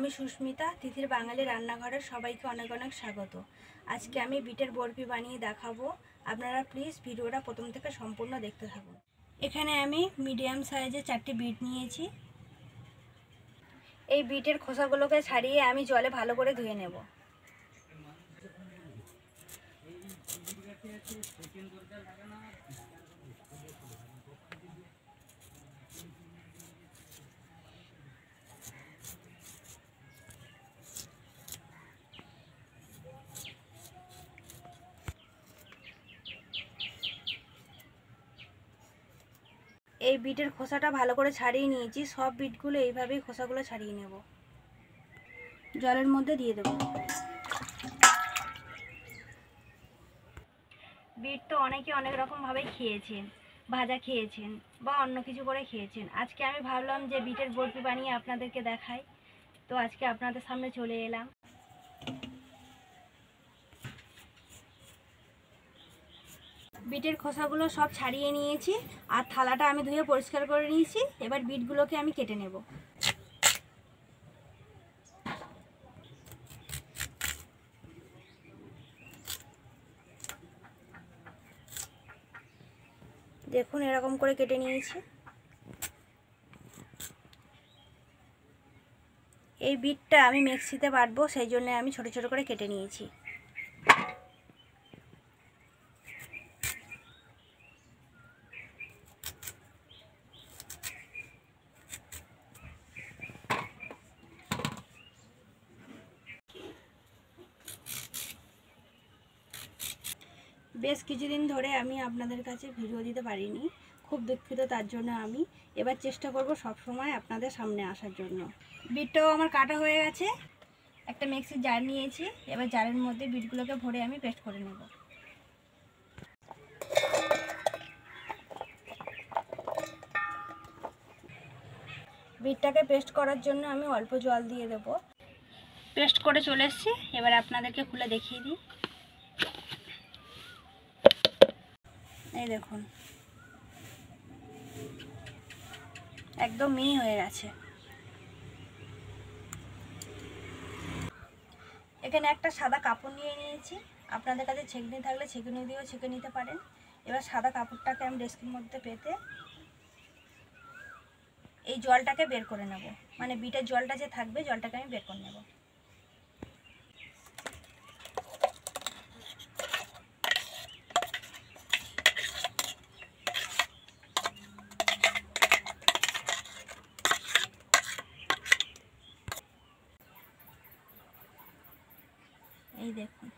আমি সুস্মিতা, তিথির বাঙালি রান্নাঘরে সবাইকে অনেক অনেক স্বাগত। আজকে আমি বিটের বরফি বানিয়ে দেখাবো। আপনারা প্লিজ ভিডিওটা প্রথম থেকে সম্পূর্ণ দেখতে থাকুন। এখানে আমি মিডিয়াম সাইজের 4টি বিট নিয়েছি। এই বিটের খোসাগুলোকে ছাড়িয়ে আমি জলে ভালো করে ধুয়ে নেব। এই বিটের খোসাটা ভালো করে ছাড়িয়ে নিয়েছি। সব বিটগুলো এইভাবেই খোসাগুলো ছাড়িয়ে নেব। জলের মধ্যে দিয়ে দেব। বিট তো অনেকে অনেক রকমভাবে খেয়েছেন, ভাজা খেয়েছেন বা অন্য কিছু করে খেয়েছেন। আজকে আমি ভাবলাম যে বিটের বরফি বানিয়ে আপনাদেরকে দেখাই, তো আজকে আপনাদের সামনে চলে এলাম। বিটের খোসাগুলো সব ছাড়িয়ে নিয়েছি আর থালাটা আমি ধুয়ে পরিষ্কার করে নিয়েছি। এবার বিটগুলোকে আমি কেটে নেব। দেখুন এরকম করে কেটে নিয়েছি। এই বিটটা আমি মিক্সিতে বাটবো, সেই জন্য আমি ছোট ছোট করে কেটে নিয়েছি। বেশ কিছুদিন ধরে আমি আপনাদের কাছে ভিডিও দিতে পারিনি, খুব দুঃখিত তার জন্য। আমি এবার চেষ্টা করব সব সময় আপনাদের সামনে আসার জন্য। বিটটাও আমার কাটা হয়ে গেছে। একটা মিক্সির জার নিয়েছি। এবার জারের মধ্যে বিটগুলোকে ভরে আমি পেস্ট করে নেব। বিটটাকে পেস্ট করার জন্য আমি অল্প জল দিয়ে দেব। পেস্ট করে চলে এসেছি। এবার আপনাদেরকে খুলে দেখিয়ে দিই। এই দেখুন একদম মিহি হয়ে গেছে। এখানে একটা সাদা কাপড় নিয়ে নিয়েছি। আপনাদের কাছে ছেঁকনি থাকলে ছেঁকনি দিয়েও ছেঁকে নিতে পারেন। এবার সাদা কাপড়টাকে আমি ডেস্কের মধ্যে পেতে এই জলটাকে বের করে নেব। মানে বিটের জলটা যে থাকবে, জলটাকে আমি বের করে নেব। এই দেখুন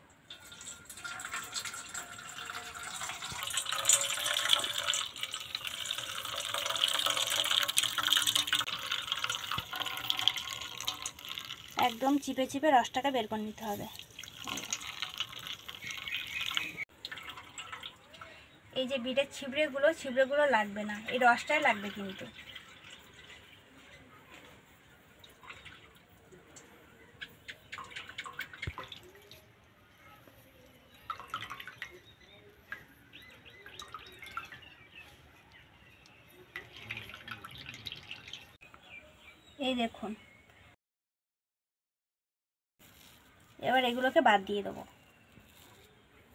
একদম চিপে চিপে রসটাকে বের করে নিতে হবে। এই যে বিটের ছিবড়েগুলো লাগবে না, এই রসটাই লাগবে কিন্তু। এই দেখুন এবার এগুলোকে বাদ দিয়ে দেবো।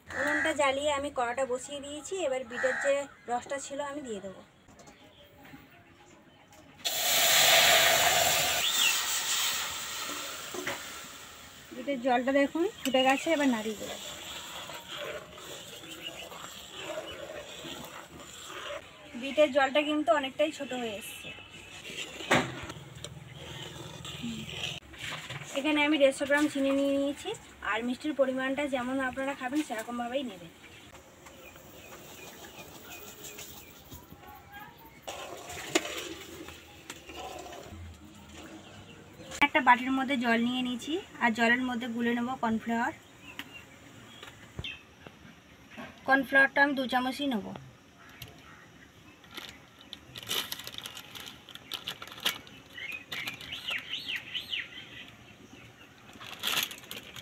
উনুনটা জ্বালিয়ে আমি কড়াটা বসিয়ে দিয়েছি। এবার বিটের যে রসটা ছিল আমি দিয়ে দেবো। বিটের জলটা দেখুন ফুটে গেছে। এবার নাড়িয়ে দেবো। বিটের জলটা কিন্তু অনেকটাই ছোট হয়ে এসছে। এখানে আমি 150 গ্রাম চিনি নিয়ে নিয়েছি। আর মিষ্টির পরিমাণটা যেমন আপনারা খাবেন সেরকমভাবেই নেবেন। একটা বাটির মধ্যে জল নিয়ে নিয়েছি আর জলের মধ্যে গুলে নেব কর্নফ্লাওয়ার। কর্নফ্লাওয়ারটা আমি 2 চামচই নেব।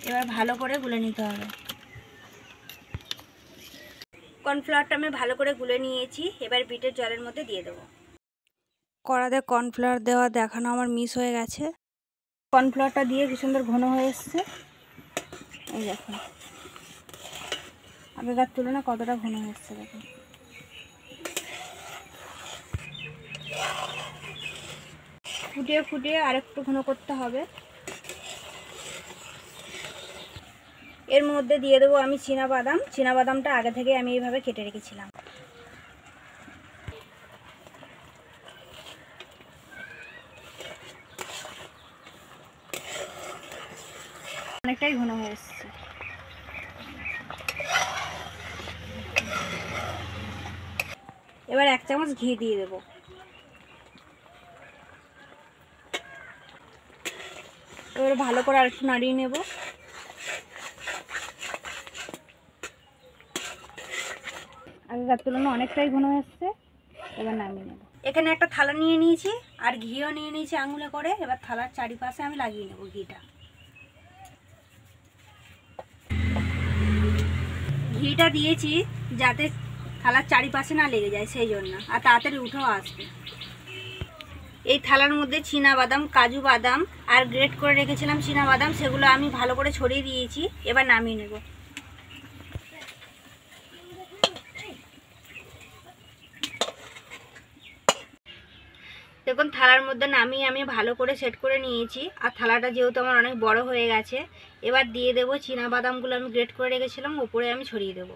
এবার ভালো করে গুলে নিতে হবে। কর্নফ্লাওয়ারটা আমি ভালো করে গুলে নিয়েছি। এবার বিটের জলের মধ্যে দিয়ে দেবো। কড়াতে কর্নফ্লাওয়ার দেওয়া দেখানো আমার মিস হয়ে গেছে। কর্নফ্লাওয়ারটা দিয়ে কি সুন্দর ঘন হয়ে এসছে। এই দেখুন আগেকার তুলনায় কতটা ঘন হয়ে এসছে দেখুন। ফুটিয়ে ফুটিয়ে আরেকটু ঘন করতে হবে। এর মধ্যে দিয়ে দেবো আমি চীনাবাদাম। চীনাবাদামটা আগে থেকে আমি এইভাবে কেটে রেখেছিলাম। অনেকটাই ঘন হয়ে এসছে। এবার 1 চামচ ঘি দিয়ে দেবো। এবার ভালো করে আরেকটু নাড়িয়ে নেব। আগেকার তুলনায় অনেকটাই ঘন হচ্ছে। এবার নামিয়ে নেব। এখানে একটা থালা নিয়ে নিয়েছি আর ঘিও নিয়ে নিয়েছি আঙুলে করে। এবার থালার চারিপাশে আমি লাগিয়ে নেব ঘিটা। ঘিটা দিয়েছি যাতে থালার চারিপাশে না লেগে যায়, সেই জন্য, আর তাড়াতাড়ি উঠেও আসবে। এই থালার মধ্যে চীনাবাদাম, কাজু বাদাম আর গ্রেট করে রেখেছিলাম চীনাবাদাম, সেগুলো আমি ভালো করে ছড়িয়ে দিয়েছি। এবার নামিয়ে নেব। দেখুন থালার মধ্যে নামিয়ে আমি ভালো করে সেট করে নিয়েছি। আর থালাটা যেহেতু আমার অনেক বড় হয়ে গেছে, এবার দিয়ে দেবো চীনাবাদামগুলো আমি গ্রেট করে রেখেছিলাম, উপরে আমি ছড়িয়ে দেবো।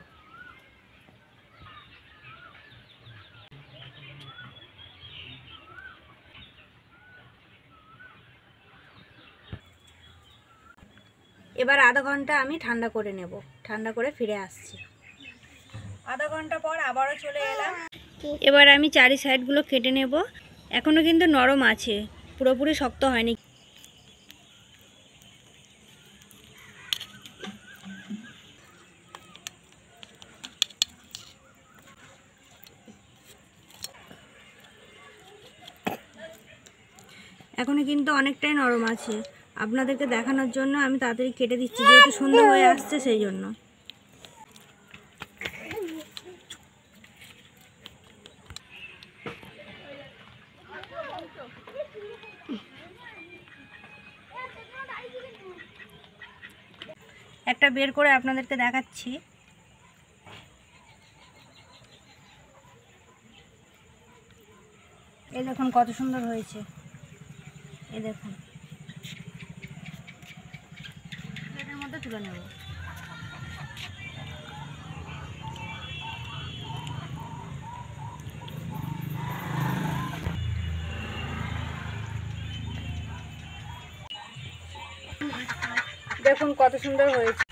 এবার আধা ঘন্টা আমি ঠান্ডা করে নেব। ঠান্ডা করে ফিরে আসছি। আধা ঘন্টা পর আবারও চলে এলাম। এবার আমি চারি সাইডগুলো কেটে নেব। এখনও কিন্তু নরম আছে, পুরোপুরি শক্ত হয়নি। এখনও কিন্তু অনেকটাই নরম আছে। আপনাদেরকে দেখানোর জন্য আমি তাড়াতাড়ি কেটে দিচ্ছি, যেহেতু সুন্দর হয়ে আসছে সেই জন্য। একটা বের করে আপনাদেরকে দেখাচ্ছি। এই দেখুন কত সুন্দর হয়েছে। এই দেখুন প্লেটের মধ্যে তুলে নেব। দেখুন কত সুন্দর হয়েছে।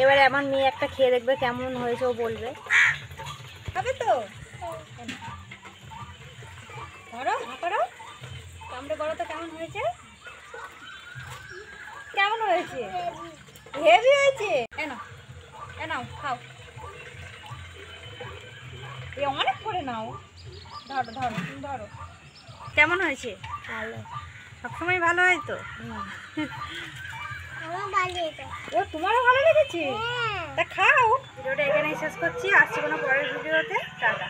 এবারে আমার মেয়ে একটা খেয়ে দেখবে কেমন হয়েছে, ও বলবে। খাবে তো? ধরো করো, কামড়ে বলো তো কেমন হয়েছে। কেমন হয়েছে? হেভি হয়েছে। নাও খাও। এ অনেক করে নাও। ধরো ধরো ধরো। কেমন হয়েছে? ভালো। সবসময় ভালো হয় তো? ও তোমারও ভালো লেগেছে? তা খাও। ভিডিওটা এখানেই শেষ করছি। আসছি কোনো পরের ভিডিওতে। টাটা।